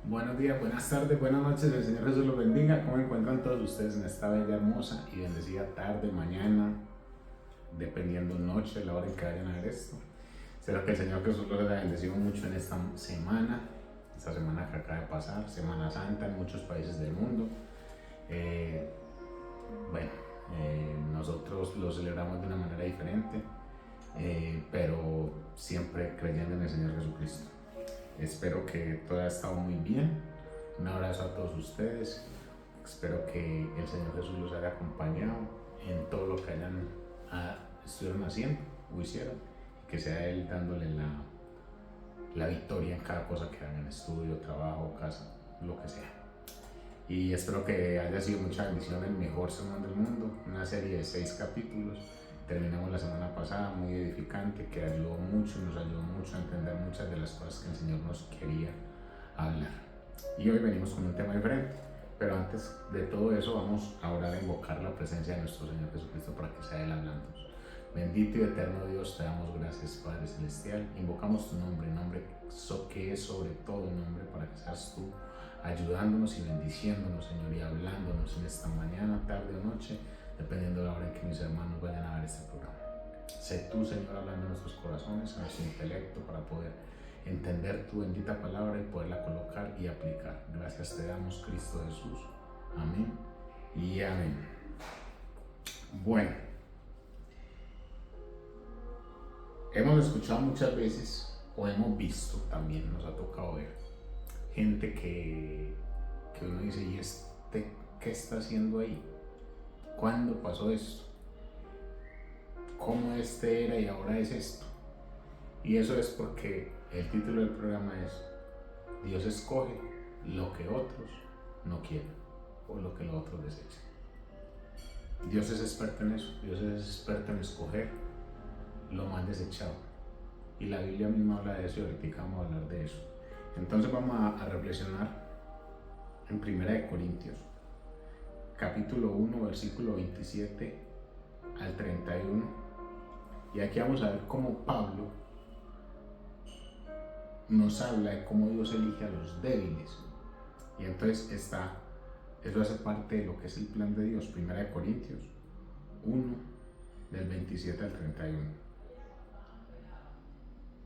Buenos días, buenas tardes, buenas noches, el Señor Jesús los bendiga. ¿Cómo encuentran todos ustedes en esta bella, hermosa y bendecida tarde, mañana, dependiendo noche, la hora en que vayan a ver esto? Espero que el Señor Jesús los haya bendecido mucho en esta semana que acaba de pasar, Semana Santa en muchos países del mundo. Eh, bueno, nosotros lo celebramos de una manera diferente, pero siempre creyendo en el Señor Jesucristo. Espero que todo haya estado muy bien. Un abrazo a todos ustedes. Espero que el Señor Jesús los haya acompañado en todo lo que estuvieron haciendo o hicieron. Que sea Él dándole la victoria en cada cosa que hagan, estudio, trabajo, casa, lo que sea. Y espero que haya sido mucha bendición el mejor sermón del mundo, una serie de 6 capítulos. Terminamos la semana pasada muy edificante, que ayudó mucho y nos ayudó mucho a entender muchas de las cosas que el Señor nos quería hablar. Y hoy venimos con un tema diferente, pero antes de todo eso vamos a orar a invocar la presencia de nuestro Señor Jesucristo para que sea Él hablando. Bendito y eterno Dios, te damos gracias, Padre Celestial. Invocamos tu nombre que es sobre todo nombre, para que seas tú ayudándonos y bendiciéndonos, Señor, y hablándonos en esta mañana, tarde o noche, dependiendo de la hora en que mis hermanos vayan a ver este programa. Sé tú, Señor, hablando en nuestros corazones, en nuestro intelecto, para poder entender tu bendita palabra y poderla colocar y aplicar. Gracias te damos, Cristo Jesús. Amén y amén. Bueno, hemos escuchado muchas veces, o hemos visto también, nos ha tocado ver, gente que uno dice, ¿y este qué está haciendo ahí? ¿Cuándo pasó esto? ¿Cómo este era y ahora es esto? Y eso es porque el título del programa es Dios escoge lo que otros no quieren o lo que los otros desechan. Dios es experto en eso. Dios es experto en escoger lo más desechado. Y la Biblia misma habla de eso y ahorita vamos a hablar de eso. Entonces vamos a reflexionar en 1 Corintios, capítulo 1, versículo 27 al 31. Y aquí vamos a ver cómo Pablo nos habla de cómo Dios elige a los débiles. Y entonces eso hace parte de lo que es el plan de Dios. 1 Corintios 1, del 27 al 31.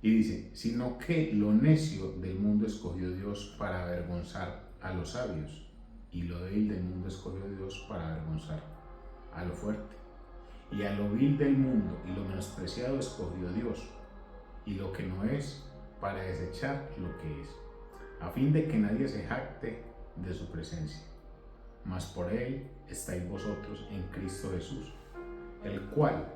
Y dice, sino que lo necio del mundo escogió Dios para avergonzar a los sabios, y lo débil del mundo escogió Dios para avergonzar a lo fuerte. Y a lo vil del mundo y lo menospreciado escogió Dios, y lo que no es, para desechar lo que es, a fin de que nadie se jacte de su presencia. Mas por Él estáis vosotros en Cristo Jesús, el cual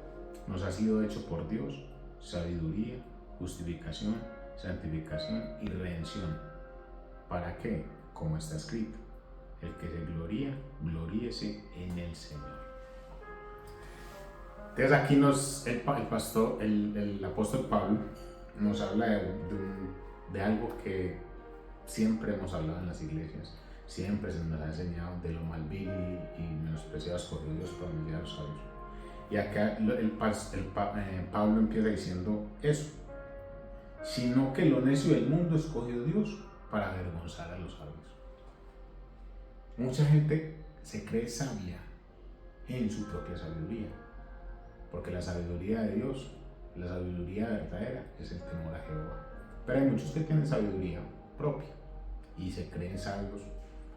nos ha sido hecho por Dios sabiduría, justificación, santificación y redención. ¿Para qué? Como está escrito, el que se gloría, gloríese en el Señor. Entonces aquí el apóstol Pablo nos habla de algo que siempre hemos hablado en las iglesias, siempre se nos ha enseñado de lo mal vil y menospreciado escogió Dios para humillar a los sabios. Y acá Pablo empieza diciendo eso, sino que lo necio del mundo escogió Dios para avergonzar a los sabios. Mucha gente se cree sabia en su propia sabiduría, porque la sabiduría de Dios, la sabiduría verdadera, es el temor a Jehová. Pero hay muchos que tienen sabiduría propia y se creen sabios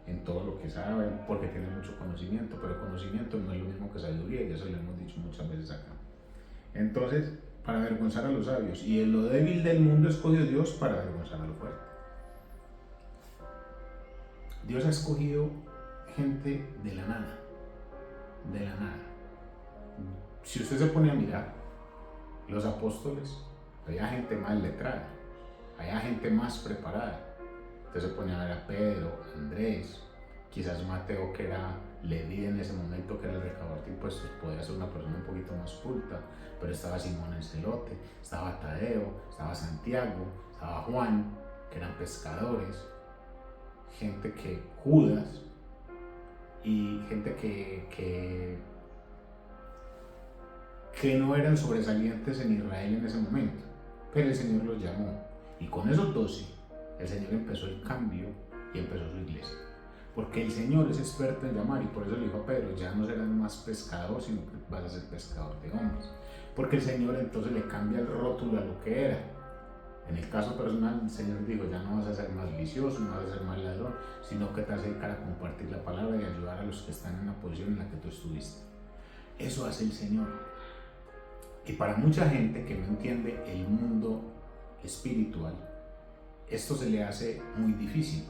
en todo lo que saben porque tienen mucho conocimiento, pero conocimiento no es lo mismo que sabiduría, y eso lo hemos dicho muchas veces acá. Entonces, para avergonzar a los sabios, y en lo débil del mundo escogió Dios para avergonzar a lo fuerte. Dios ha escogido gente de la nada, de la nada. Si usted se pone a mirar, los apóstoles, había gente más letrada, había gente más preparada. Usted se pone a ver a Pedro, Andrés, quizás Mateo, que era Leví en ese momento, que era el recaudador de impuestos, podía ser una persona un poquito más culta, pero estaba Simón el Celote, estaba Tadeo, estaba Santiago, estaba Juan, que eran pescadores, gente que Judas, y gente que no eran sobresalientes en Israel en ese momento, pero el Señor los llamó. Y con esos 12, el Señor empezó el cambio y empezó su iglesia. Porque el Señor es experto en llamar, y por eso le dijo a Pedro, ya no serás más pescador, sino que vas a ser pescador de hombres. Porque el Señor entonces le cambia el rótulo a lo que era. En el caso personal, el Señor dijo, ya no vas a ser más vicioso, no vas a ser más ladrón, sino que te vas a dedicar a compartir la palabra y ayudar a los que están en la posición en la que tú estuviste. Eso hace el Señor. Y para mucha gente que no entiende el mundo espiritual, esto se le hace muy difícil.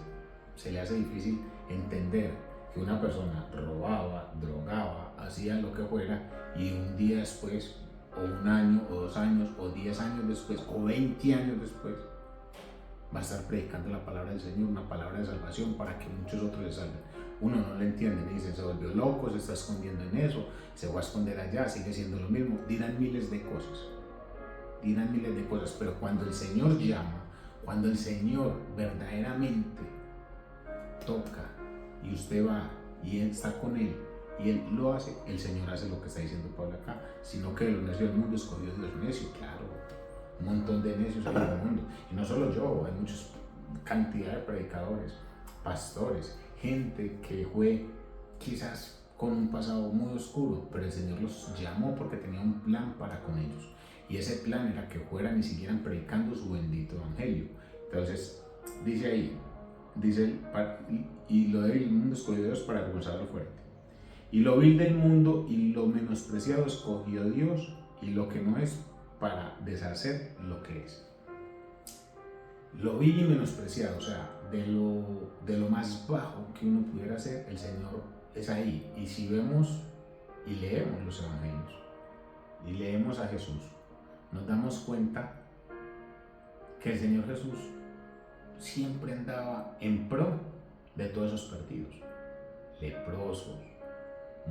Se le hace difícil entender que una persona robaba, drogaba, hacía lo que fuera, y un día después, o un año, o 2 años, o 10 años después, o 20 años después, va a estar predicando la palabra del Señor, una palabra de salvación para que muchos otros se salven. Uno no lo entiende, ni dice, se volvió loco, se está escondiendo en eso, se va a esconder allá, sigue siendo lo mismo. Dirán miles de cosas, pero cuando el Señor llama, cuando el Señor verdaderamente toca y usted va y Él está con Él y Él lo hace, el Señor hace lo que está diciendo Pablo acá, sino que de los necios del mundo escogió Dios necio, claro, un montón de necios hay en el mundo, y no solo yo, hay muchos, cantidad de predicadores, pastores, gente que fue quizás con un pasado muy oscuro, pero el Señor los llamó porque tenía un plan para con ellos, y ese plan era que fueran y siguieran predicando su bendito evangelio. Entonces dice ahí, dice, y lo del mundo escogió Dios para avergonzar lo fuerte, y lo vil del mundo y lo menospreciado escogió Dios, y lo que no es, para deshacer lo que es. Lo vil y menospreciado, o sea, de lo más bajo que uno pudiera hacer, el Señor es ahí. Y si vemos y leemos los evangelios y leemos a Jesús, nos damos cuenta que el Señor Jesús siempre andaba en pro de todos esos perdidos, leprosos,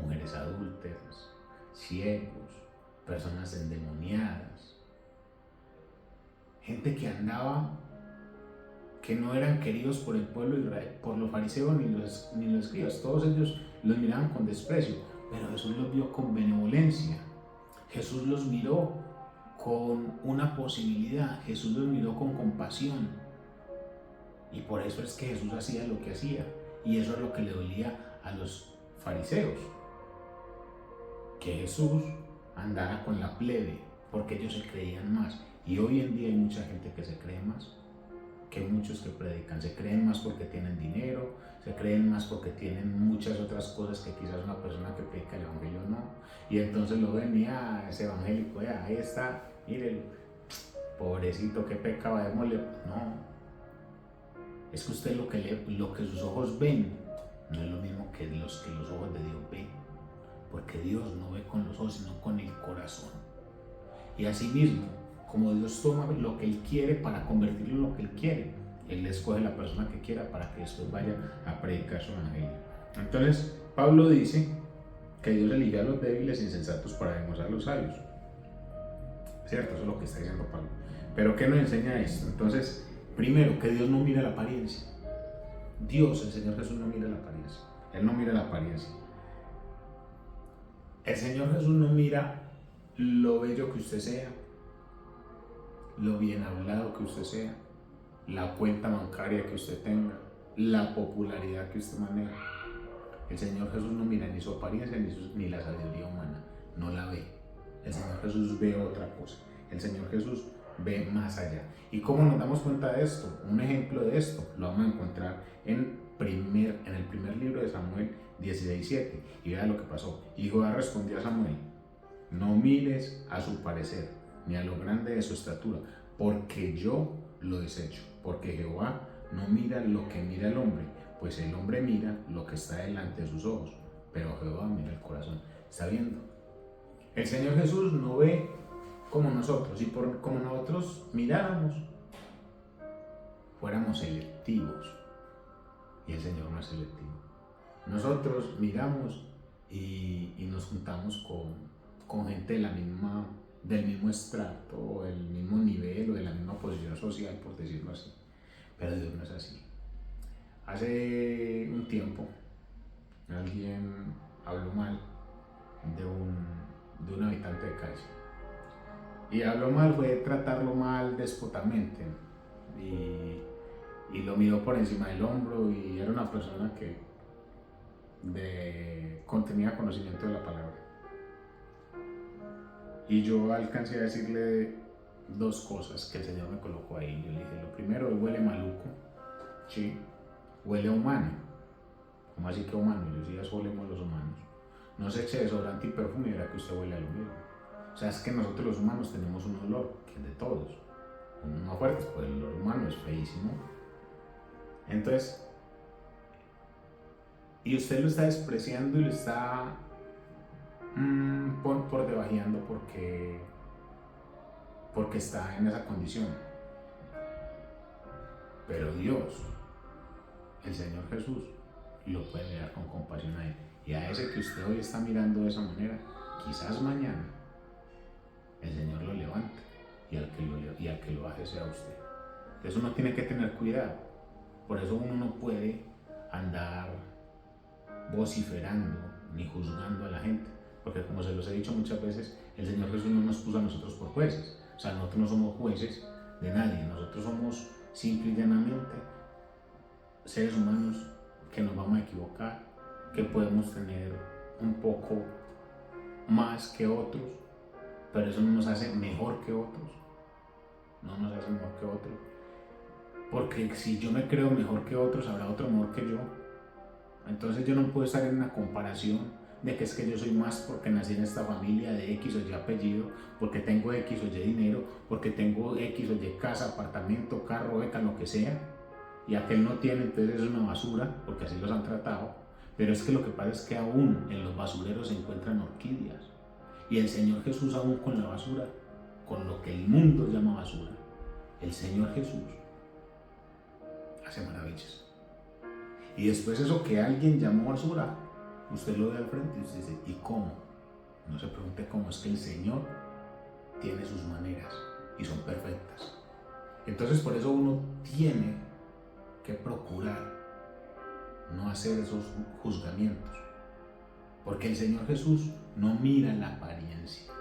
mujeres adúlteras, ciegos, personas endemoniadas, gente que andaba, que no eran queridos por el pueblo de Israel, por los fariseos ni los escribas. Todos ellos los miraban con desprecio, pero Jesús los vio con benevolencia. Jesús los miró con una posibilidad, Jesús los miró con compasión, y por eso es que Jesús hacía lo que hacía, y eso es lo que le dolía a los fariseos, que Jesús andara con la plebe, porque ellos se creían más. Y hoy en día hay mucha gente que se cree más que muchos que predican, se creen más porque tienen dinero, se creen más porque tienen muchas otras cosas que quizás una persona que predica el evangelio no, y entonces lo ven y ese evangélico, ahí está, mírenlo, pobrecito, qué pecado, démosle. No, es que usted lo que sus ojos ven no es lo mismo que los ojos de Dios ven, porque Dios no ve con los ojos sino con el corazón. Y así mismo, como Dios toma lo que Él quiere para convertirlo en lo que Él quiere, Él escoge la persona que quiera para que después vaya a predicar su evangelio. Entonces Pablo dice que Dios eligió a los débiles e insensatos para demostrar a los sabios, ¿cierto? Eso es lo que está diciendo Pablo. Pero ¿qué nos enseña esto? Entonces, primero, que Dios no mira la apariencia. Dios, el Señor Jesús, no mira la apariencia. Él no mira la apariencia. El Señor Jesús no mira lo bello que usted sea, lo bien hablado que usted sea, la cuenta bancaria que usted tenga, la popularidad que usted maneja. El Señor Jesús no mira ni su apariencia ni la sabiduría humana, no la ve. El Señor Jesús ve otra cosa. El Señor Jesús ve más allá. ¿Y cómo nos damos cuenta de esto? Un ejemplo de esto lo vamos a encontrar en el primer libro de Samuel 16:7. Y vea lo que pasó. Y Jehová respondió a Samuel: no mires a su parecer, ni a lo grande de su estatura, porque yo lo desecho. Porque Jehová no mira lo que mira el hombre, pues el hombre mira lo que está delante de sus ojos, pero Jehová mira el corazón. ¿Está viendo? El Señor Jesús no ve como nosotros, y como nosotros miráramos, fuéramos selectivos, y el Señor no es selectivo. Nosotros miramos y nos juntamos con gente del mismo estrato, o del mismo nivel, o de la misma posición social, por decirlo así. Pero Dios no es así. Hace un tiempo alguien habló mal de un habitante de calle. Y habló mal, fue tratarlo mal despotamente. y lo miró por encima del hombro y era una persona que tenía conocimiento de la palabra. Y yo alcancé a decirle dos cosas que el Señor me colocó ahí. Yo le dije, lo primero, él huele maluco, ¿sí? Huele a humano. ¿Cómo así que humano? Yo sí, eso olemos los humanos. No se eche desodorante y perfume y verá que usted huele a lo mismo. O sea, es que nosotros los humanos tenemos un olor, que es de todos. Unos más fuertes, pues el olor humano es feísimo. Entonces, y usted lo está despreciando y lo está por debajeando porque está en esa condición. Pero Dios, el Señor Jesús, lo puede mirar con compasión a él. Y a ese que usted hoy está mirando de esa manera, quizás mañana el Señor lo levante y al que lo hace sea usted. Entonces uno tiene que tener cuidado. Por eso uno no puede andar vociferando ni juzgando a la gente. Porque como se los he dicho muchas veces, el Señor Jesús no nos puso a nosotros por jueces. O sea, nosotros no somos jueces de nadie. Nosotros somos simple y llanamente seres humanos que nos vamos a equivocar, que podemos tener un poco más que otros, pero eso no nos hace mejor que otros. No nos hace mejor que otros. Porque si yo me creo mejor que otros, habrá otro mejor que yo. Entonces yo no puedo estar en una comparación de que es que yo soy más porque nací en esta familia de X o Y apellido, porque tengo X o Y dinero, porque tengo X o Y casa, apartamento, carro, beca, lo que sea, y aquel no tiene, entonces es una basura, porque así los han tratado. Pero es que lo que pasa es que aún en los basureros se encuentran orquídeas, y el Señor Jesús aún con la basura, con lo que el mundo llama basura, el Señor Jesús hace maravillas. Y después eso que alguien llamó basura, usted lo ve al frente y usted dice, ¿y cómo? No se pregunte cómo, es que el Señor tiene sus maneras y son perfectas. Entonces por eso uno tiene que procurar no hacer esos juzgamientos. Porque el Señor Jesús no mira la apariencia,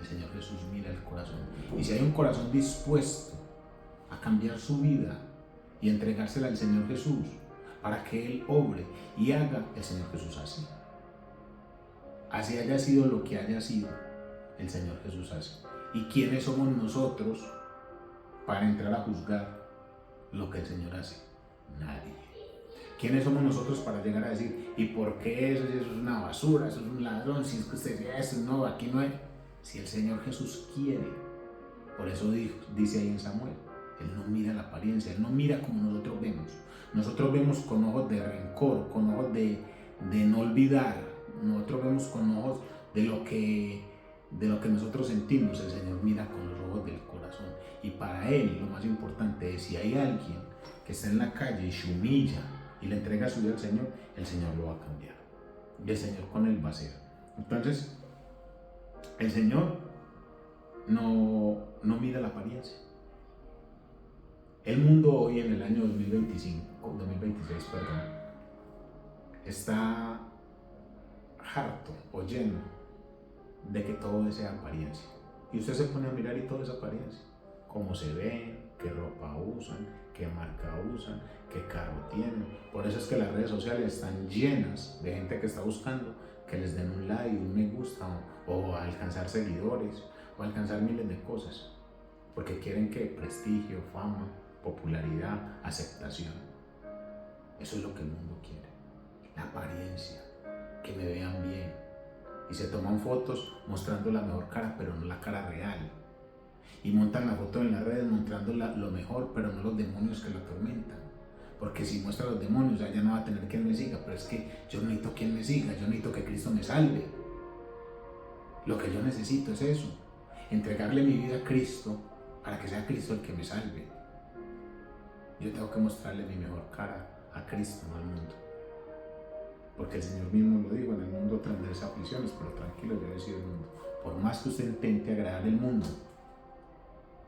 el Señor Jesús mira el corazón. Y si hay un corazón dispuesto a cambiar su vida y entregársela al Señor Jesús, para que Él obre y haga, el Señor Jesús así. Así haya sido lo que haya sido, el Señor Jesús hace. ¿Y quiénes somos nosotros para entrar a juzgar lo que el Señor hace? Nadie. ¿Quiénes somos nosotros para llegar a decir, ¿y por qué eso? Si eso es una basura, eso es un ladrón, si es que usted dice eso, no, aquí no hay. Si el Señor Jesús quiere, por eso dice ahí en Samuel, Él no mira la apariencia, Él no mira como nosotros vemos. Nosotros vemos con ojos de rencor, con ojos de no olvidar. Nosotros vemos con ojos de lo que nosotros sentimos. El Señor mira con los ojos del corazón. Y para Él lo más importante es, si hay alguien que está en la calle y se humilla y le entrega su vida al Señor, el Señor lo va a cambiar. Y el Señor con Él va a ser. Entonces, el Señor no mira la apariencia. El mundo hoy en el año 2026, está harto o lleno de que todo sea apariencia. Y usted se pone a mirar y todo es apariencia. Cómo se ven, qué ropa usan, qué marca usan, qué carro tienen. Por eso es que las redes sociales están llenas de gente que está buscando que les den un like, un me gusta, o alcanzar seguidores, o alcanzar miles de cosas. Porque quieren que prestigio, fama, popularidad, aceptación. Eso es lo que el mundo quiere. La apariencia, que me vean bien. Y se toman fotos mostrando la mejor cara, pero no la cara real. Y montan la foto en las redes mostrando lo mejor, pero no los demonios que lo atormentan. Porque si muestra los demonios, ya no va a tener quien me siga. Pero es que yo no necesito quien me siga, yo necesito que Cristo me salve. Lo que yo necesito es eso, entregarle mi vida a Cristo para que sea Cristo el que me salve. Yo tengo que mostrarle mi mejor cara a Cristo, no al mundo. Porque el Señor mismo lo dijo, en el mundo tendréis aflicciones, pero tranquilo, yo he vencido el mundo. Por más que usted intente agradar al mundo,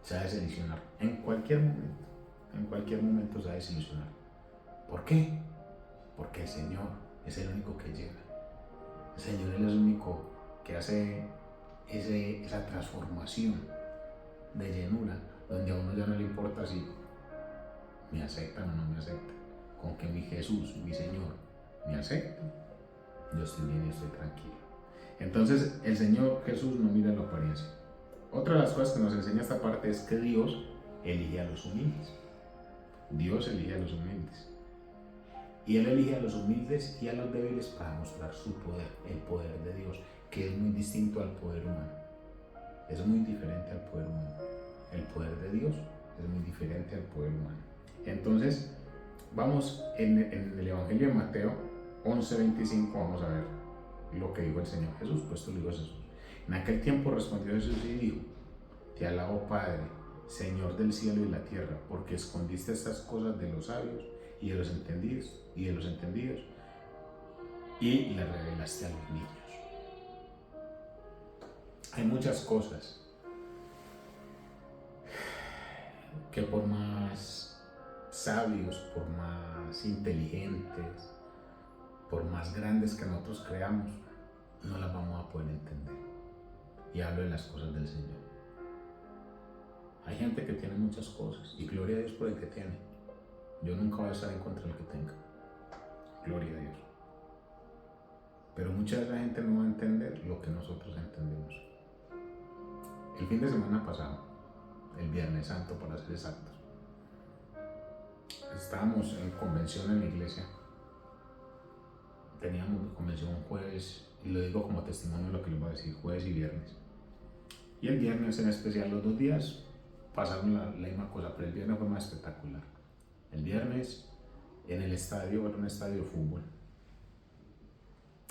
se va a desilusionar. En cualquier momento se va a desilusionar. ¿Por qué? Porque el Señor es el único que llena. El Señor es el único que hace esa transformación de llenura, donde a uno ya no le importa si ¿Me aceptan o no me aceptan? Con que mi Jesús, mi Señor, me acepte, yo estoy bien y estoy tranquilo. Entonces el Señor Jesús no mira la apariencia. Otra de las cosas que nos enseña esta parte es que Dios elige a los humildes. Dios elige a los humildes. Y Él elige a los humildes y a los débiles para mostrar su poder, el poder de Dios, que es muy distinto al poder humano. Es muy diferente al poder humano. El poder de Dios es muy diferente al poder humano. Entonces, vamos en el Evangelio de Mateo 11:25, vamos a ver lo que dijo el Señor Jesús, pues esto lo dijo Jesús. En aquel tiempo respondió Jesús y dijo: Te alabo, Padre, Señor del cielo y la tierra, porque escondiste estas cosas de los sabios y de los entendidos, y las revelaste a los niños. Hay muchas cosas que por más sabios, por más inteligentes, por más grandes que nosotros creamos, no las vamos a poder entender. Y hablo de las cosas del Señor. Hay gente que tiene muchas cosas y gloria a Dios por el que tiene. Yo nunca voy a estar en contra del que tenga. Gloria a Dios. Pero mucha de la gente no va a entender lo que nosotros entendemos. El fin de semana pasado, el Viernes Santo para ser exactos, estábamos en convención en la iglesia. Teníamos convención jueves, y lo digo como testimonio de lo que les voy a decir, jueves y viernes. Y el viernes en especial, los 2 días pasaron la misma cosa, pero el viernes fue más espectacular. El viernes en el estadio, era un estadio de fútbol,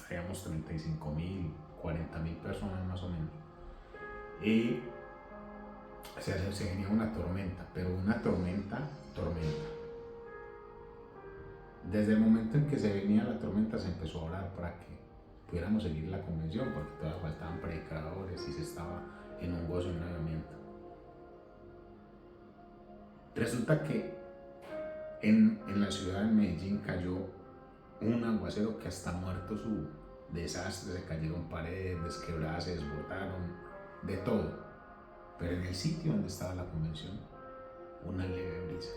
habíamos 35,000, 40,000 personas más o menos. Y se venía una tormenta, pero una tormenta. Desde el momento en que se venía la tormenta se empezó a orar para que pudiéramos seguir la convención, porque todavía faltaban predicadores y se estaba en un gozo y un avivamiento. Resulta que en la ciudad de Medellín cayó un aguacero que hasta muerto su desastre, se cayeron paredes, quebradas, se desbordaron, de todo. Pero en el sitio donde estaba la convención, una leve brisa.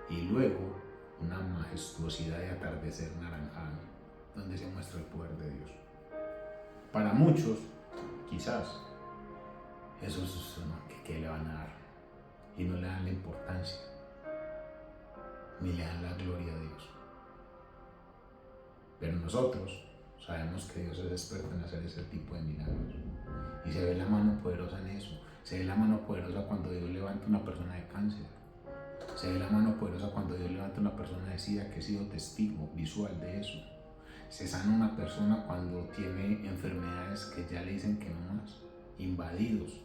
Y luego una majestuosidad de atardecer naranjado, donde se muestra el poder de Dios. Para muchos, quizás, eso es que le van a dar. Y no le dan la importancia, ni le dan la gloria a Dios. Pero nosotros sabemos que Dios es experto en hacer ese tipo de milagros. Y se ve la mano poderosa en eso. Se ve la mano poderosa cuando Dios levanta a una persona de cáncer. Se ve la mano poderosa cuando Dios levanta a una persona de SIDA, que he sido testigo visual de eso. Se sana una persona cuando tiene enfermedades que ya le dicen que no más, invadidos.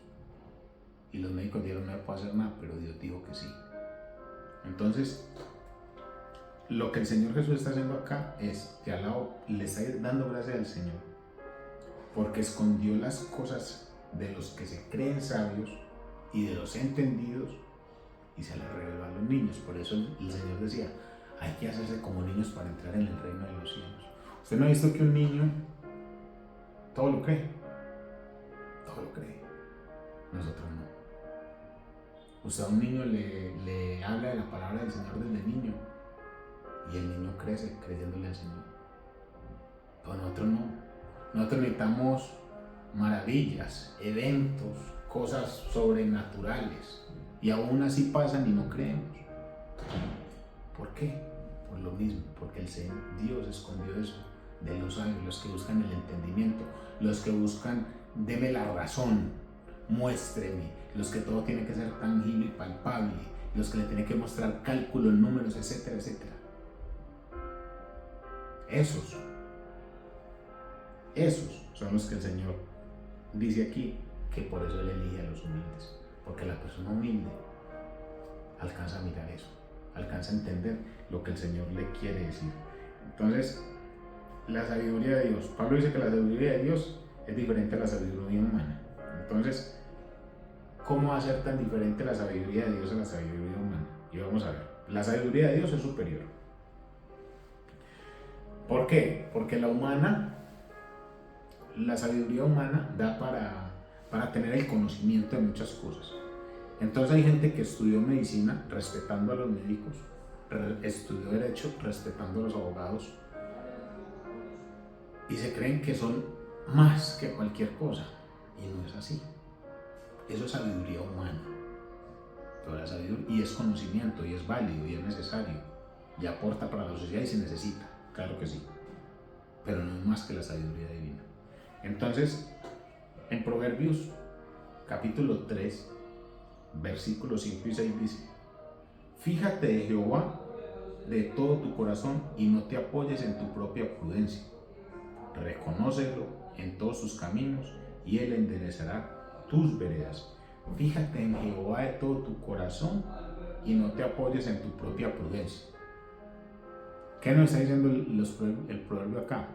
Y los médicos dijeron: no le puedo hacer nada, pero Dios dijo que sí. Entonces, lo que el Señor Jesús está haciendo acá es, te alabo, le está dando gracias al Señor, porque escondió las cosas de los que se creen sabios y de los entendidos y se las reveló a los niños. Por eso el Señor decía: hay que hacerse como niños para entrar en el reino de los cielos. ¿Usted no ha visto que un niño todo lo cree? Todo lo cree. Nosotros no. Usted a un niño le habla de la palabra del Señor desde niño y el niño crece creyéndole al Señor. Pero nosotros no. Nosotros necesitamos maravillas, eventos, cosas sobrenaturales, y aún así pasan y no creemos. ¿Por qué? Por lo mismo, porque Dios escondió eso de los sabios, los que buscan el entendimiento, los que buscan: deme la razón, muéstreme, los que todo tiene que ser tangible y palpable, los que le tiene que mostrar cálculos, números, etcétera, etcétera. Esos son los que el Señor dice aquí que por eso Él elige a los humildes, porque la persona humilde alcanza a mirar eso, alcanza a entender lo que el Señor le quiere decir. Entonces, la sabiduría de Dios, Pablo dice que la sabiduría de Dios es diferente a la sabiduría humana. Entonces, ¿cómo va a ser tan diferente la sabiduría de Dios a la sabiduría humana? Y vamos a ver, la sabiduría de Dios es superior. ¿Por qué? Porque la sabiduría humana da para tener el conocimiento de muchas cosas. Entonces hay gente que estudió medicina respetando a los médicos, estudió Derecho respetando a los abogados y se creen que son más que cualquier cosa. Y no es así. Eso es sabiduría humana. Pero la sabiduría, y es conocimiento, y es válido, y es necesario, y aporta para la sociedad y se necesita, claro que sí. Pero no es más que la sabiduría divina. Entonces, en Proverbios, capítulo 3, versículos 5 y 6 dice: fíjate de Jehová de todo tu corazón y no te apoyes en tu propia prudencia. Reconócelo en todos sus caminos y él enderezará tus veredas. Fíjate en Jehová de todo tu corazón y no te apoyes en tu propia prudencia. ¿Qué nos está diciendo el proverbio acá?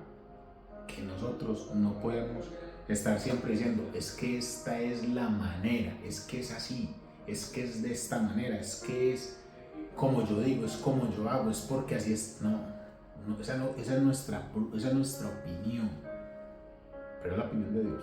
Que nosotros no podemos estar siempre diciendo: es que esta es la manera, es que es así, es que es de esta manera, es que es como yo digo, es como yo hago, es porque así es. No, esa es nuestra opinión, pero es la opinión de Dios.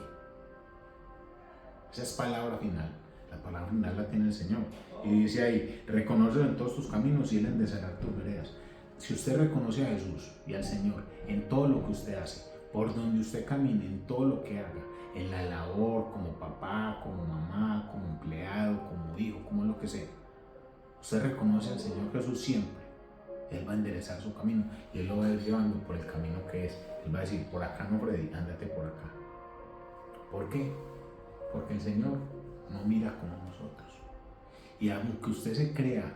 Esa es palabra final. La palabra final la tiene el Señor. Y dice ahí: reconócelo en todos tus caminos y él enderezará tus veredas. Si usted reconoce a Jesús y al Señor en todo lo que usted hace, por donde usted camine, en todo lo que haga, en la labor, como papá, como mamá, como empleado, como hijo, como lo que sea, usted reconoce al Señor Jesús siempre, él va a enderezar su camino y él lo va a ir llevando por el camino que es. Él va a decir: por acá no, Freddy, ándate por acá. ¿Por qué? Porque el Señor no mira como nosotros. Y aunque usted se crea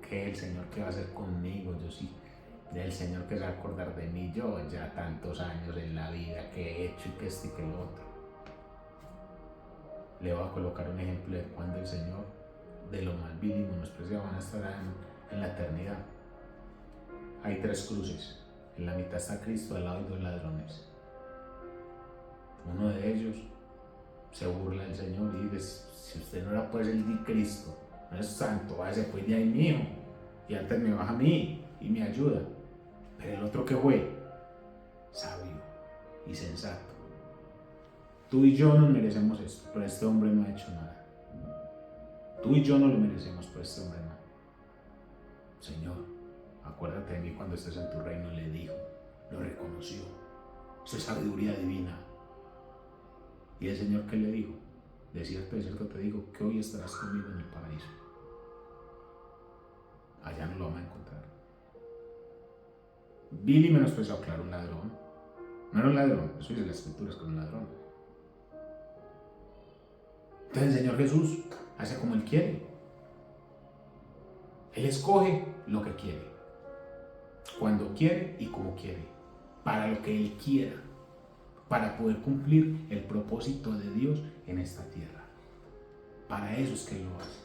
que el Señor que va a hacer conmigo, yo sí, el Señor que se va a acordar de mí, yo ya tantos años en la vida que he hecho y que esto y que lo otro. Le voy a colocar un ejemplo de cuando el Señor, de lo más vil y menospreciado, van a estar en la eternidad. Hay 3 cruces. En la mitad está Cristo, al lado hay 2 ladrones. Uno de ellos se burla del Señor y dice: si usted no era pues el de Cristo, no es santo, váyase pues de ahí mío, y antes me baja a mí y me ayuda. Pero el otro, que fue sabio y sensato: tú y yo no merecemos esto, pero este hombre no ha hecho nada. Tú y yo no lo merecemos, pero este hombre no. Señor, acuérdate de mí cuando estés en tu reino, le dijo, lo reconoció. Eso es sabiduría divina. Y el Señor, ¿qué le dijo? De cierto te digo que hoy estarás conmigo en el paraíso. Allá no lo vamos a encontrar. Vil y menospreciado, claro, un ladrón. No era un ladrón, eso dice las escrituras, que era un ladrón. Entonces el Señor Jesús hace como Él quiere. Él escoge lo que quiere, cuando quiere y como quiere, para lo que Él quiera, para poder cumplir el propósito de Dios en esta tierra. Para eso es que Él lo hace.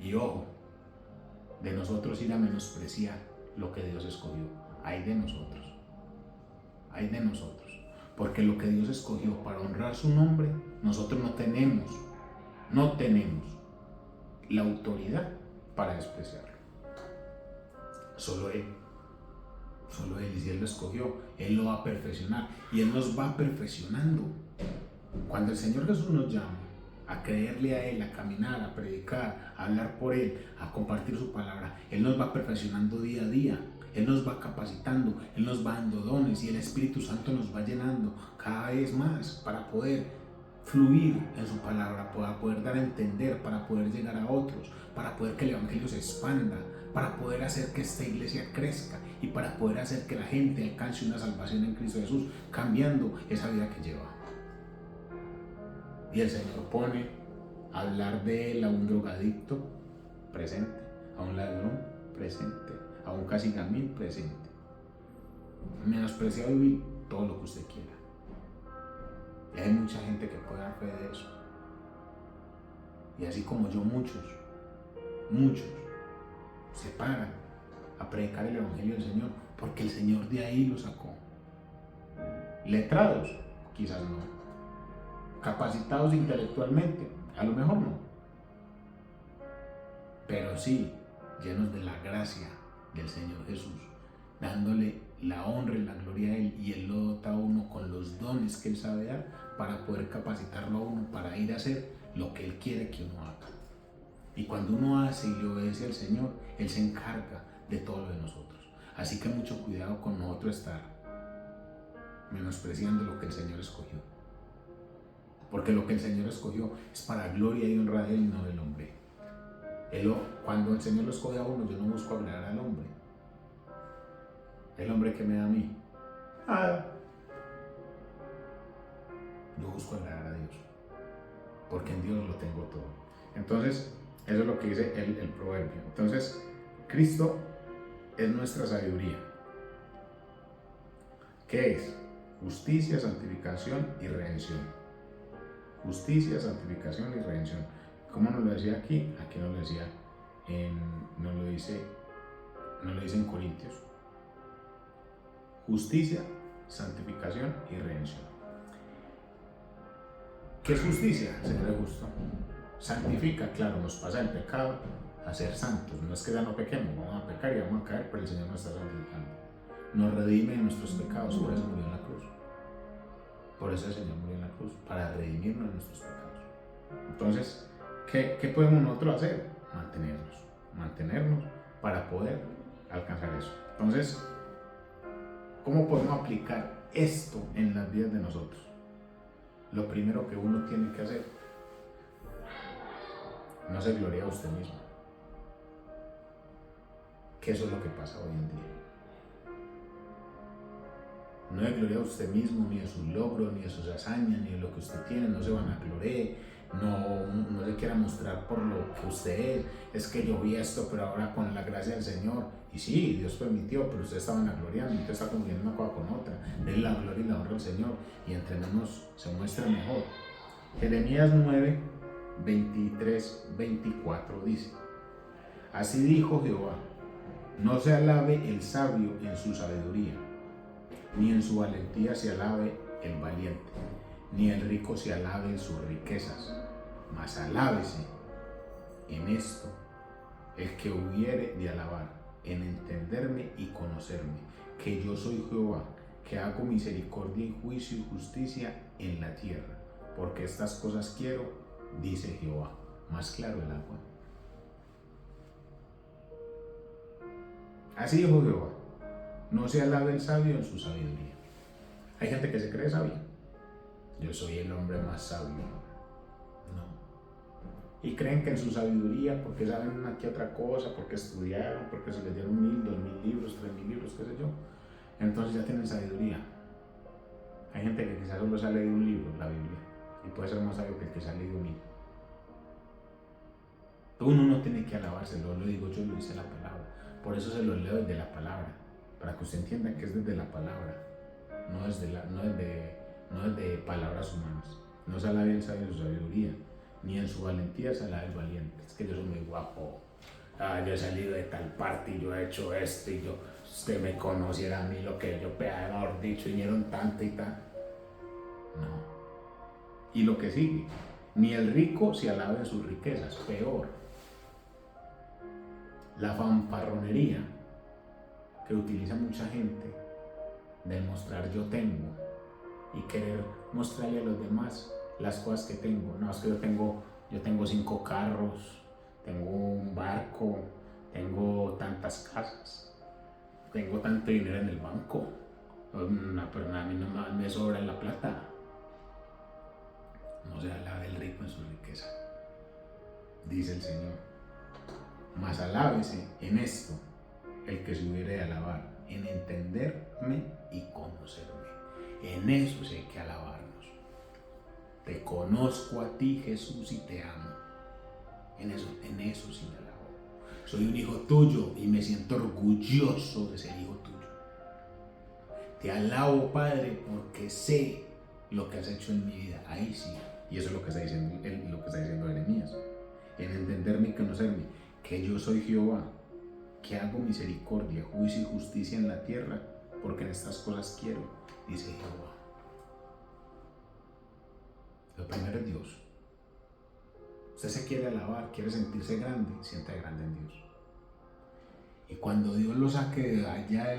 Y ojo, de nosotros ir a menospreciar lo que Dios escogió. Hay de nosotros. Hay de nosotros. Porque lo que Dios escogió para honrar su nombre, nosotros no tenemos la autoridad para despreciarlo. Solo Él. Y si Él lo escogió, Él lo va a perfeccionar. Y Él nos va perfeccionando. Cuando el Señor Jesús nos llama a creerle a Él, a caminar, a predicar, a hablar por Él, a compartir su palabra, Él nos va perfeccionando día a día. Él nos va capacitando, Él nos va dando dones y el Espíritu Santo nos va llenando cada vez más para poder fluir en su palabra, para poder dar a entender, para poder llegar a otros, para poder que el Evangelio se expanda, para poder hacer que esta iglesia crezca y para poder hacer que la gente alcance una salvación en Cristo Jesús, cambiando esa vida que lleva. Y el Señor pone a hablar de Él a un drogadicto presente, a un ladrón presente, a un casi gamín presente. Menospreciado y vil, todo lo que usted quiera. Y hay mucha gente que puede dar fe de eso. Y así como yo, muchos se paran a predicar el Evangelio del Señor porque el Señor de ahí lo sacó. Letrados, quizás no. Capacitados intelectualmente, a lo mejor no. Pero sí, llenos de la gracia del Señor Jesús, dándole la honra y la gloria a Él, y Él lo dota a uno con los dones que Él sabe dar para poder capacitarlo a uno para ir a hacer lo que Él quiere que uno haga. Y cuando uno hace y le obedece al Señor, Él se encarga de todo lo de nosotros. Así que mucho cuidado con nosotros estar menospreciando lo que el Señor escogió. Porque lo que el Señor escogió es para gloria y honra de Él y no del hombre. Cuando el Señor lo escoge a uno, yo no busco agradar al hombre. El hombre que me da a mí, nada. Yo busco agradar a Dios. Porque en Dios lo tengo todo. Entonces, eso es lo que dice el proverbio. Entonces, Cristo es nuestra sabiduría. ¿Qué es? Justicia, santificación y redención. Justicia, santificación y redención. ¿Cómo nos lo decía aquí? Aquí nos lo decía, nos lo dice en Corintios. Justicia, santificación y redención. ¿Qué es justicia? Ser justo. Santifica, claro, nos pasa el pecado a ser santos. No es que ya no pequemos, vamos a pecar y vamos a caer, pero el Señor nos está santificando. Nos redime de nuestros pecados, por eso murió en la cruz. Por eso el Señor murió en la cruz, para redimirnos de nuestros pecados. Entonces, ¿qué podemos nosotros hacer? Mantenernos para poder alcanzar eso. Entonces, ¿cómo podemos aplicar esto en las vidas de nosotros? Lo primero que uno tiene que hacer, no se gloria a usted mismo, que eso es lo que pasa hoy en día. No se gloria a usted mismo, ni de sus logros, ni de sus hazañas, ni de lo que usted tiene, no se vanagloree, no se quiera mostrar por lo que usted es que yo vi esto, pero ahora con la gracia del Señor, y sí, Dios permitió, pero usted está vanagloriando, usted está confundiendo una cosa con otra, denle la gloria y la honra al Señor, y entre menos se muestra mejor. Jeremías 9, 23, 24 dice: así dijo Jehová, no se alabe el sabio en su sabiduría, ni en su valentía se alabe el valiente, ni el rico se alabe en sus riquezas, mas alábese en esto el que hubiere de alabar, en entenderme y conocerme, que yo soy Jehová, que hago misericordia y juicio y justicia en la tierra, porque estas cosas quiero, dice Jehová. Más claro el agua. Así dijo Jehová, no se alabe el sabio en su sabiduría. Hay gente que se cree sabia. Yo soy el hombre más sabio. No. Y creen que en su sabiduría, porque saben una que otra cosa, porque estudiaron, porque se les dieron 1000, 2000 libros, 3000 libros, qué sé yo, entonces ya tienen sabiduría. Hay gente que quizás solo se ha leído un libro, la Biblia, y puede ser más sabio que el que se ha leído 1000. Uno no tiene que alabárselo, lo digo yo, lo dice la palabra. Por eso se lo leo desde la palabra, para que usted entienda que es desde la palabra, no es de palabras humanas. No se alabe el sabio en su sabiduría, ni en su valentía se alabe el valiente. Es que yo soy muy guapo, yo he salido de tal parte y yo he hecho esto, y yo, usted me conociera a mí lo que yo, mejor dicho, vinieron tanto y tal. No. Y lo que sigue, ni el rico se alabe en sus riquezas, peor. La fanfarronería que utiliza mucha gente de mostrar yo tengo y querer mostrarle a los demás las cosas que tengo. No, es que yo tengo 5 carros, tengo un barco, tengo tantas casas, tengo tanto dinero en el banco, pero a mí no me sobra la plata. No se alabe el rico en su riqueza, dice el Señor. Mas alábese en esto el que se hubiere de alabar, en entenderme y conocerme. En eso sí hay que alabarnos. Te conozco a ti, Jesús, y te amo. En eso sí me alabo. Soy un hijo tuyo y me siento orgulloso de ser hijo tuyo. Te alabo, Padre, porque sé lo que has hecho en mi vida. Ahí sí. Y eso es lo que está diciendo Jeremías. En entenderme y conocerme, que yo soy Jehová, que hago misericordia, juicio y justicia en la tierra, porque en estas cosas quiero, dice Jehová. Lo primero es Dios. Usted se quiere alabar, quiere sentirse grande, sienta grande en Dios. Y cuando Dios lo saque de allá,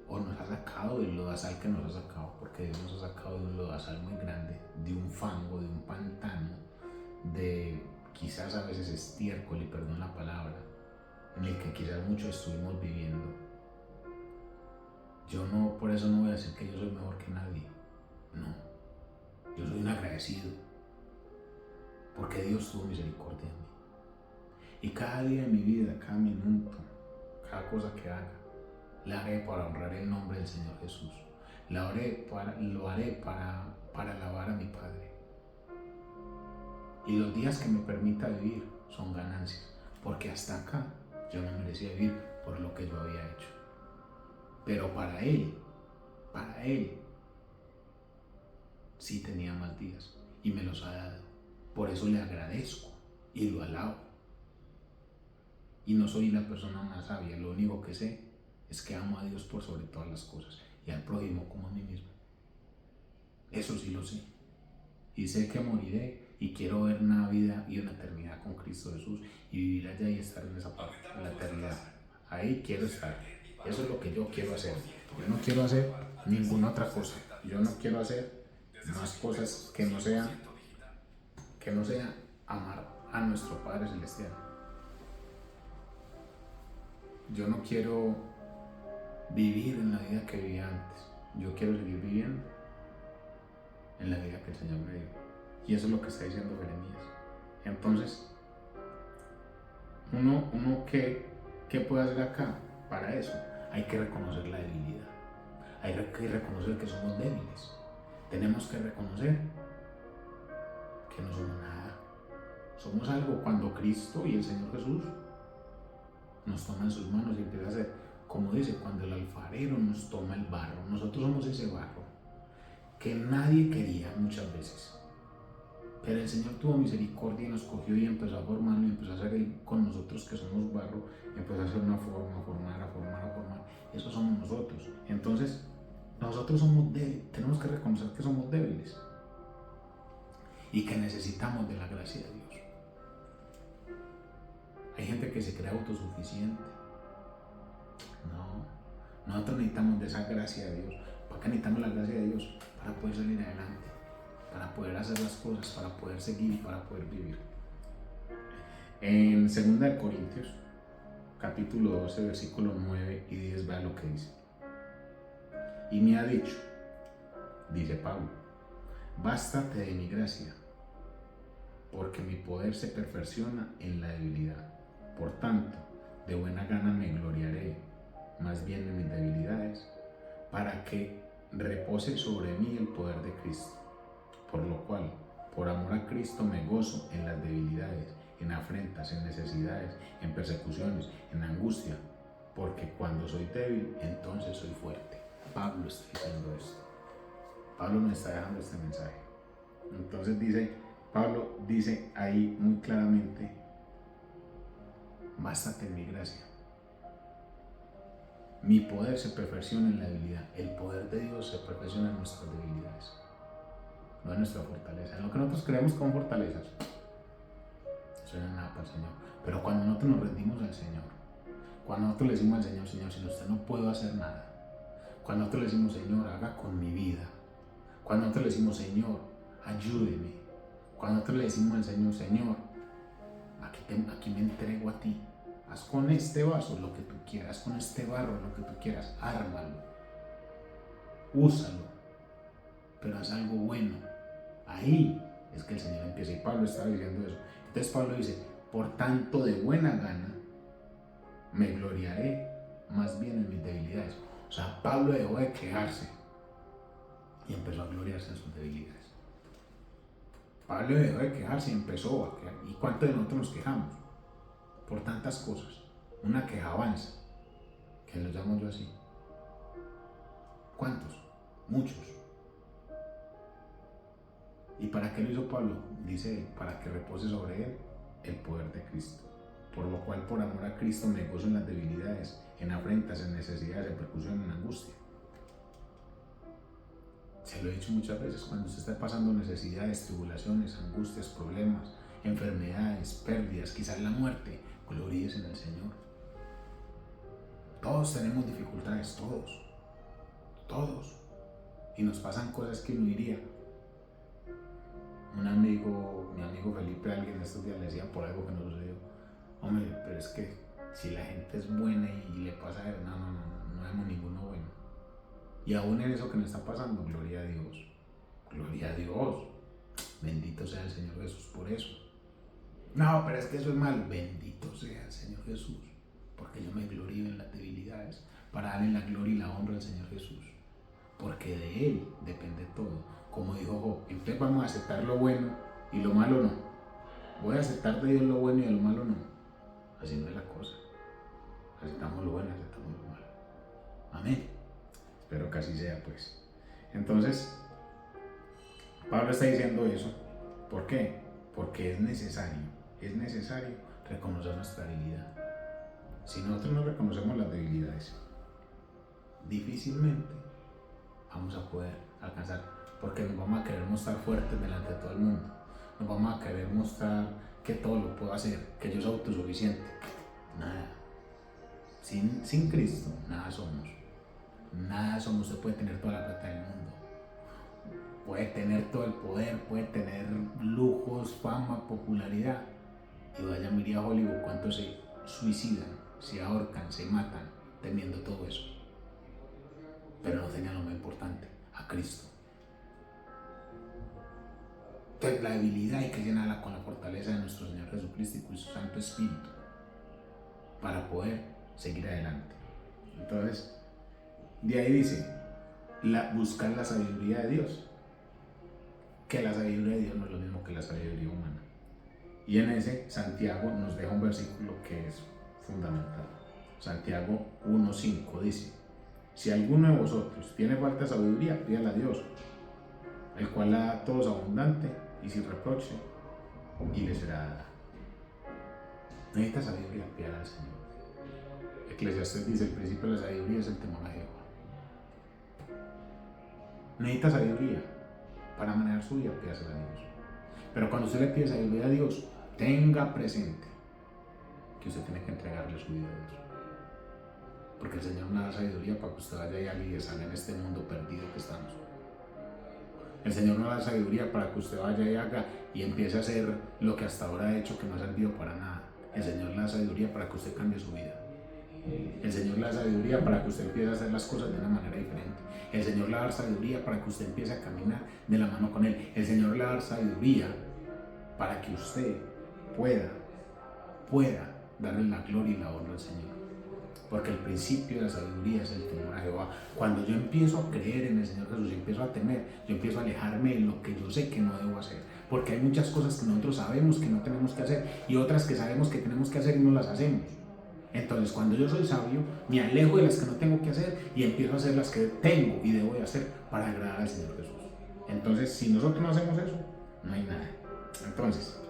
o nos ha sacado del lodazal que nos ha sacado, porque Dios nos ha sacado de un lodazal muy grande, de un fango, de un pantano, de quizás a veces estiércol, y perdón la palabra, en el que quizás muchos estuvimos viviendo. Yo no, por eso no voy a decir que yo soy mejor que nadie. No, yo soy un agradecido, porque Dios tuvo misericordia de mí. Y cada día de mi vida, cada minuto, cada cosa que haga, la haré para honrar el nombre del Señor Jesús. Lo haré para alabar a mi Padre. Y los días que me permita vivir son ganancias, porque hasta acá yo no merecía vivir por lo que yo había hecho. Pero para Él, sí tenía más días y me los ha dado. Por eso le agradezco y lo alabo. Y no soy la persona más sabia, lo único que sé es que amo a Dios por sobre todas las cosas y al prójimo como a mí mismo. Eso sí lo sé. Y sé que moriré y quiero ver una vida y una eternidad con Cristo Jesús y vivir allá y estar en esa parte, en la eternidad. Ahí quiero estar. Eso es lo que yo quiero hacer. Yo no quiero hacer ninguna otra cosa. Yo no quiero hacer más cosas que no sean amar a nuestro Padre Celestial. Yo no quiero vivir en la vida que vivía antes. Yo quiero seguir viviendo en la vida que el Señor me dio. Y eso es lo que está diciendo Jeremías. Entonces, uno ¿qué puede hacer acá? Para eso hay que reconocer la debilidad. Hay que reconocer que somos débiles. Tenemos que reconocer que no somos nada. Somos algo cuando Cristo y el Señor Jesús nos toma en sus manos y empieza a hacer, como dice, cuando el alfarero nos toma el barro. Nosotros somos ese barro que nadie quería muchas veces. Pero el Señor tuvo misericordia y nos cogió y empezó a formarlo y empezó a hacer con nosotros que somos barro, empezó a hacer una forma, a formar. Eso somos nosotros. Entonces, nosotros somos débiles, tenemos que reconocer que somos débiles y que necesitamos de la gracia de Dios. Hay gente que se cree autosuficiente. No, nosotros necesitamos de esa gracia de Dios. ¿Para qué necesitamos la gracia de Dios? Para poder salir adelante, para poder hacer las cosas, para poder seguir y para poder vivir. En 2 Corintios, capítulo 12, versículos 9 y 10, vea lo que dice. Y me ha dicho, dice Pablo, bástate de mi gracia, porque mi poder se perfecciona en la debilidad. Por tanto, de buena gana me gloriaré, más bien en mis debilidades, para que repose sobre mí el poder de Cristo. Por lo cual, por amor a Cristo me gozo en las debilidades, en afrentas, en necesidades, en persecuciones, en angustia, porque cuando soy débil, entonces soy fuerte. Pablo está diciendo esto. Pablo nos está dejando este mensaje. Entonces Pablo dice ahí muy claramente, bástate en mi gracia. Mi poder se perfecciona en la debilidad. El poder de Dios se perfecciona en nuestras debilidades, no en nuestra fortaleza. En lo que nosotros creemos como fortalezas, eso no es nada para el Señor. Pero cuando nosotros nos rendimos al Señor, cuando nosotros le decimos al Señor, Señor, sin usted no puedo hacer nada. Cuando nosotros le decimos, Señor, haga con mi vida. Cuando nosotros le decimos, Señor, ayúdeme. Cuando nosotros le decimos al Señor, Señor, aquí me entrego a ti. Haz con este vaso lo que tú quieras, haz con este barro lo que tú quieras, ármalo, úsalo, pero haz algo bueno. Ahí es que el Señor empieza, y Pablo está diciendo eso. Entonces Pablo dice, por tanto de buena gana me gloriaré más bien en mis debilidades. O sea, Pablo dejó de quejarse y empezó a gloriarse en sus debilidades. Pablo dejó de quejarse y empezó a quejar. ¿Y cuántos de nosotros nos quejamos? Por tantas cosas. Una quejabanza, que lo llamo yo así. ¿Cuántos? Muchos. ¿Y para qué lo hizo Pablo? Dice, para que repose sobre él el poder de Cristo. Por lo cual, por amor a Cristo, me gozo en las debilidades, en afrentas, en necesidades, en persecución, en angustia. Se lo he dicho muchas veces, cuando usted está pasando necesidades, tribulaciones, angustias, problemas, enfermedades, pérdidas, quizás la muerte, gloríese en el Señor. Todos tenemos dificultades, todos. Y nos pasan cosas que uno diría. Un amigo mi amigo Felipe, alguien estos días le decía por algo que no sucedió. Hombre, pero es que si la gente es buena y le pasa eso, no vemos ninguno bueno. Y aún en eso que nos está pasando, gloria a Dios. Gloria a Dios. Bendito sea el Señor Jesús por eso. No, pero es que eso es mal. Bendito sea el Señor Jesús. Porque yo me glorío en las debilidades para darle la gloria y la honra al Señor Jesús. Porque de Él depende todo. Como dijo Job, entonces vamos a aceptar lo bueno y lo malo no. Voy a aceptar de Dios lo bueno y de lo malo no. Así no es la cosa. Aceptamos lo bueno, aceptamos lo malo. Amén. Espero que así sea, pues. Entonces, Pablo está diciendo eso. ¿Por qué? Porque es necesario reconocer nuestra debilidad. Si nosotros no reconocemos las debilidades, difícilmente vamos a poder alcanzar, porque nos vamos a querer mostrar fuertes delante de todo el mundo. Nos vamos a querer mostrar que todo lo puedo hacer, que yo soy autosuficiente. Nada. Sin Cristo, nada somos. Nada somos. Usted puede tener toda la plata del mundo, puede tener todo el poder, puede tener lujos, fama, popularidad. Y vaya, mire a Hollywood cuántos se suicidan, se ahorcan, se matan teniendo todo eso. Pero no tenían lo más importante, a Cristo. Entonces la debilidad hay que llenarla con la fortaleza de nuestro Señor Jesucristo y con su Santo Espíritu para poder seguir adelante. Entonces, de ahí dice, buscar la sabiduría de Dios. Que la sabiduría de Dios no es lo mismo que la sabiduría humana. Y en ese, Santiago nos deja un versículo que es fundamental. Santiago 1:5 dice, si alguno de vosotros tiene falta de sabiduría, pídala a Dios, el cual la da a todos abundante y sin reproche, y le será dada. Necesita sabiduría, pídala al Señor. Eclesiastés dice, el principio de la sabiduría es el temor a Jehová. Necesita sabiduría para manejar su vida, pídasela a Dios. Pero cuando usted le pide sabiduría a Dios, tenga presente que usted tiene que entregarle su vida a Dios. Porque el Señor no da sabiduría para que usted vaya y haga y salga en este mundo perdido que estamos. El Señor no da sabiduría para que usted vaya y haga y empiece a hacer lo que hasta ahora ha hecho que no ha servido para nada. El Señor le da sabiduría para que usted cambie su vida. El Señor le da sabiduría para que usted empiece a hacer las cosas de una manera diferente. El Señor le da sabiduría para que usted empiece a caminar de la mano con Él. El Señor le da sabiduría para que usted pueda darle la gloria y la honra al Señor. Porque el principio de la sabiduría es el temor a Jehová. Cuando yo empiezo a creer en el Señor Jesús y empiezo a temer, yo empiezo a alejarme de lo que yo sé que no debo hacer. Porque hay muchas cosas que nosotros sabemos que no tenemos que hacer y otras que sabemos que tenemos que hacer y no las hacemos. Entonces, cuando yo soy sabio, me alejo de las que no tengo que hacer y empiezo a hacer las que tengo y debo de hacer para agradar al Señor Jesús. Entonces, si nosotros no hacemos eso, no hay nada. Entonces,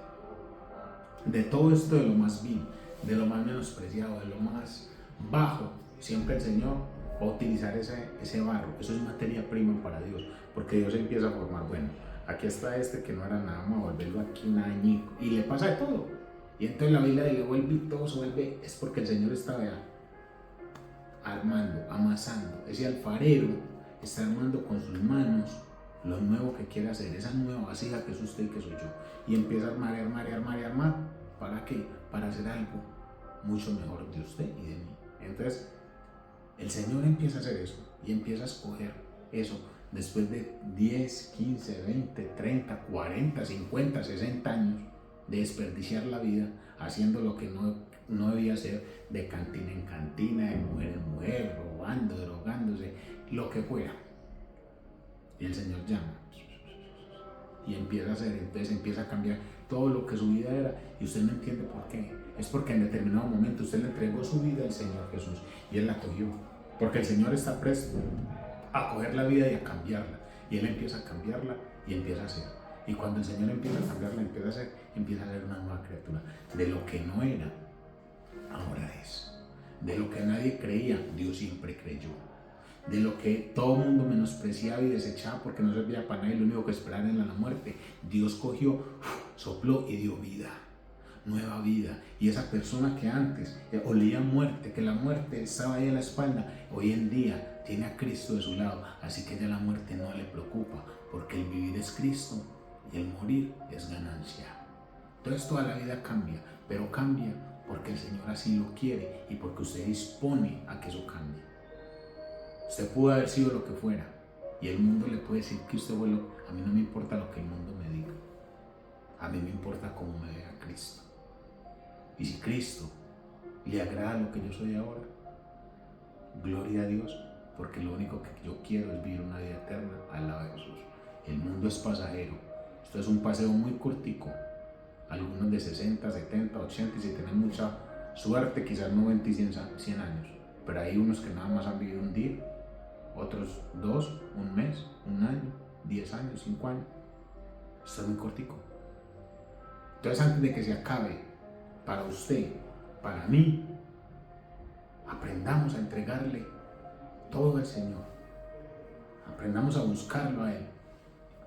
de todo esto, de lo más vil, de lo más menospreciado, de lo más bajo, siempre el Señor va a utilizar ese barro. Eso es materia prima para Dios, porque Dios empieza a formar, bueno, aquí está este que no era nada, vamos a volverlo aquí un añico, y le pasa de todo. Y entonces la Biblia le vuelve y todo se vuelve, es porque el Señor está armando, amasando. Ese alfarero está armando con sus manos lo nuevo que quiere hacer, esa nueva vasija que es usted y que soy yo. Y empieza a armar. ¿Para qué? Para hacer algo mucho mejor de usted y de mí. Entonces, el Señor empieza a hacer eso y empieza a escoger eso después de 10, 15, 20, 30, 40, 50, 60 años de desperdiciar la vida haciendo lo que no debía hacer, de cantina en cantina, de mujer en mujer, robando, drogándose, lo que fuera. Y el Señor llama y empieza a hacer, entonces empieza a cambiar todo lo que su vida era y usted no entiende por qué. Es porque en determinado momento usted le entregó su vida al Señor Jesús y Él la cogió. Porque el Señor está presto a coger la vida y a cambiarla. Y Él empieza a cambiarla y empieza a hacer. Y cuando el Señor empieza a cambiarla, empieza a ser una nueva criatura. De lo que no era, ahora es. De lo que nadie creía, Dios siempre creyó. De lo que todo el mundo menospreciaba y desechaba porque no servía para nada y lo único que esperaba era la muerte, Dios cogió, sopló y dio vida. Nueva vida. Y esa persona que antes olía muerte, que la muerte estaba ahí en la espalda, hoy en día tiene a Cristo de su lado, así que ya la muerte no le preocupa, porque el vivir es Cristo y el morir es ganancia. Entonces toda la vida cambia, pero cambia porque el Señor así lo quiere y porque usted dispone a que eso cambie. Usted pudo haber sido lo que fuera y el mundo le puede decir que usted fue lo... A mí no me importa lo que el mundo me diga. A mí me importa cómo me vea Cristo. Y si Cristo le agrada lo que yo soy ahora, gloria a Dios, porque lo único que yo quiero es vivir una vida eterna al lado de Jesús. El mundo es pasajero. Esto es un paseo muy cortico. Algunos de 60, 70, 80 y si tienen mucha suerte quizás 90 y 100 años. Pero hay unos que nada más han vivido un día, otros 2, un mes, un año, 10 años, 5 años. Esto es muy cortico. Entonces antes de que se acabe, para usted, para mí, aprendamos a entregarle todo al Señor. Aprendamos a buscarlo a Él.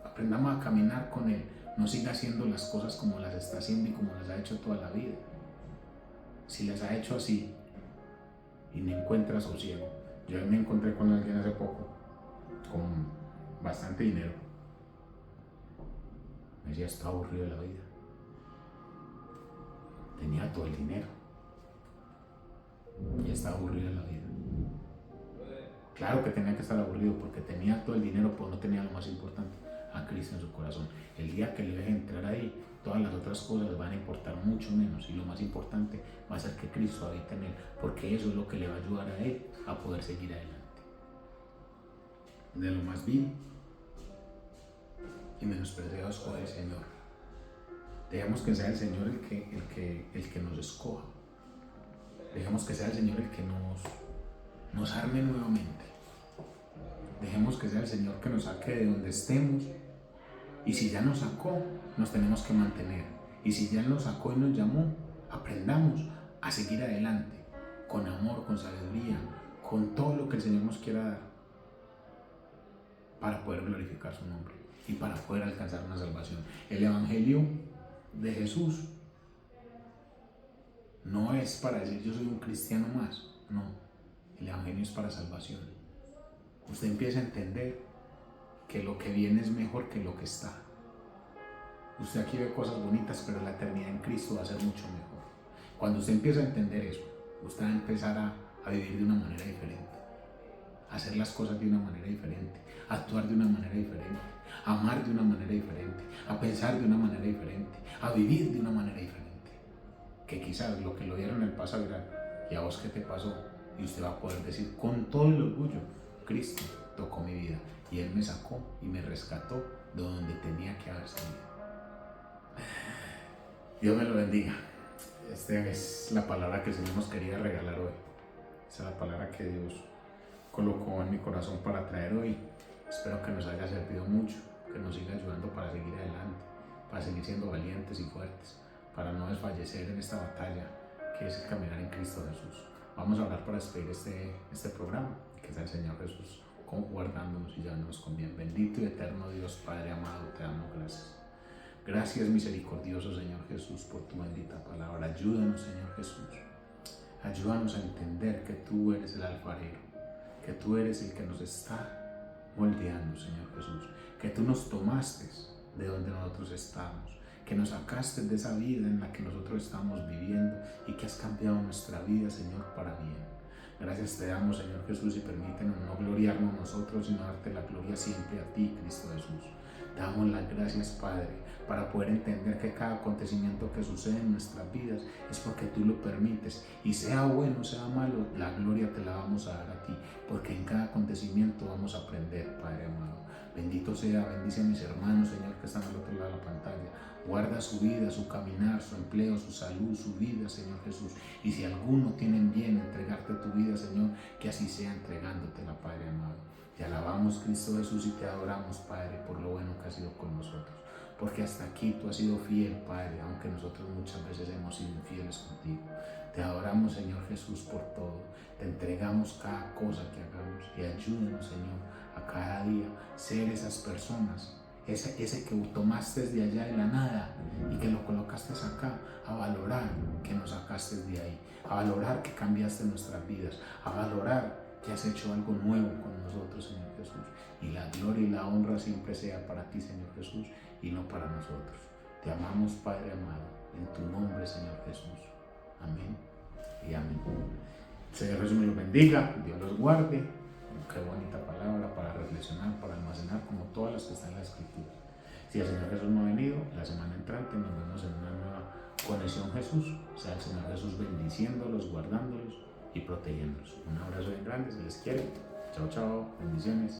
Aprendamos a caminar con Él. No siga haciendo las cosas como las está haciendo y como las ha hecho toda la vida. Si las ha hecho así y no encuentra sosiego. Yo me encontré con alguien hace poco con bastante dinero. Me decía, estoy aburrido de la vida. Tenía todo el dinero y estaba aburrido de la vida. Claro que tenía que estar aburrido porque tenía todo el dinero, pero no tenía lo más importante, a Cristo en su corazón. El día que le deje entrar ahí, todas las otras cosas van a importar mucho menos y lo más importante va a ser que Cristo habite en él, porque eso es lo que le va a ayudar a él a poder seguir adelante. De lo más vil y menospreciado escoge el Señor. Dejemos que sea el Señor el que nos escoja. Dejemos que sea el Señor el que nos arme nuevamente. Dejemos que sea el Señor que nos saque de donde estemos. Y si ya nos sacó, nos tenemos que mantener. Y si ya nos sacó y nos llamó, aprendamos a seguir adelante, con amor, con sabiduría, con todo lo que el Señor nos quiera dar, para poder glorificar su nombre y para poder alcanzar una salvación. El Evangelio de Jesús no es para decir yo soy un cristiano más, no. El Evangelio es para salvación. Usted empieza a entender que lo que viene es mejor que lo que está. Usted aquí ve cosas bonitas, pero la eternidad en Cristo va a ser mucho mejor. Cuando usted empieza a entender eso, usted va a empezar a vivir de una manera diferente, a hacer las cosas de una manera diferente, a actuar de una manera diferente, a amar de una manera diferente, a pensar de una manera diferente, a vivir de una manera diferente. Que quizás lo que lo vieron en el pasado dirán, ¿y a vos qué te pasó? Y usted va a poder decir con todo el orgullo, Cristo tocó mi vida y Él me sacó y me rescató de donde tenía que haber salido. Dios me lo bendiga. Esta es la palabra que el Señor nos quería regalar hoy. Esa es la palabra que Dios colocó en mi corazón para traer hoy. Espero que nos haya servido mucho, que nos siga ayudando para seguir adelante, para seguir siendo valientes y fuertes, para no desfallecer en esta batalla que es el caminar en Cristo Jesús. Vamos a orar para despedir este programa. Que sea el Señor Jesús guardándonos y llevándonos con bien. Bendito y eterno Dios, Padre amado, te damos gracias. Gracias, misericordioso Señor Jesús, por tu bendita palabra. Ayúdanos, Señor Jesús. Ayúdanos a entender que tú eres el alfarero, que tú eres el que nos está moldeando, Señor Jesús. Que tú nos tomaste de donde nosotros estamos, que nos sacaste de esa vida en la que nosotros estamos viviendo y que has cambiado nuestra vida, Señor, para bien. Gracias te damos, Señor Jesús, y permítenos no gloriarnos nosotros, sino darte la gloria siempre a ti, Cristo Jesús. Te damos las gracias, Padre, para poder entender que cada acontecimiento que sucede en nuestras vidas es porque tú lo permites, y sea bueno, sea malo, la gloria te la vamos a dar a ti, porque en cada acontecimiento vamos a aprender, Padre amado. Bendito sea, bendice a mis hermanos, Señor, que están al otro lado de la pantalla. Guarda su vida, su caminar, su empleo, su salud, su vida, Señor Jesús. Y si alguno tiene en bien entregarte tu vida, Señor, que así sea entregándotela, Padre amado. Te alabamos, Cristo Jesús, y te adoramos, Padre, por lo bueno que has sido con nosotros. Porque hasta aquí tú has sido fiel, Padre, aunque nosotros muchas veces hemos sido infieles contigo. Te adoramos, Señor Jesús, por todo. Te entregamos cada cosa que hagamos y ayúdanos, Señor, a cada día ser esas personas, ese que tomaste de allá de la nada y que lo colocaste acá, a valorar que nos sacaste de ahí, a valorar que cambiaste nuestras vidas, a valorar que has hecho algo nuevo con nosotros, Señor Jesús. Y la gloria y la honra siempre sea para ti, Señor Jesús, y no para nosotros. Te amamos, Padre amado. en tu nombre, Señor Jesús. Amén y amén. Señor Jesús me los bendiga, Dios los guarde. Qué bonita palabra para reflexionar, para almacenar, como todas las que están en la Escritura. Si el Señor Jesús no ha venido, la semana entrante nos vemos en una nueva Conexión Jesús. Sea el Señor Jesús bendiciéndolos, guardándolos y protegiéndolos. Un abrazo bien grande, se les quiere. Chao, chao, bendiciones.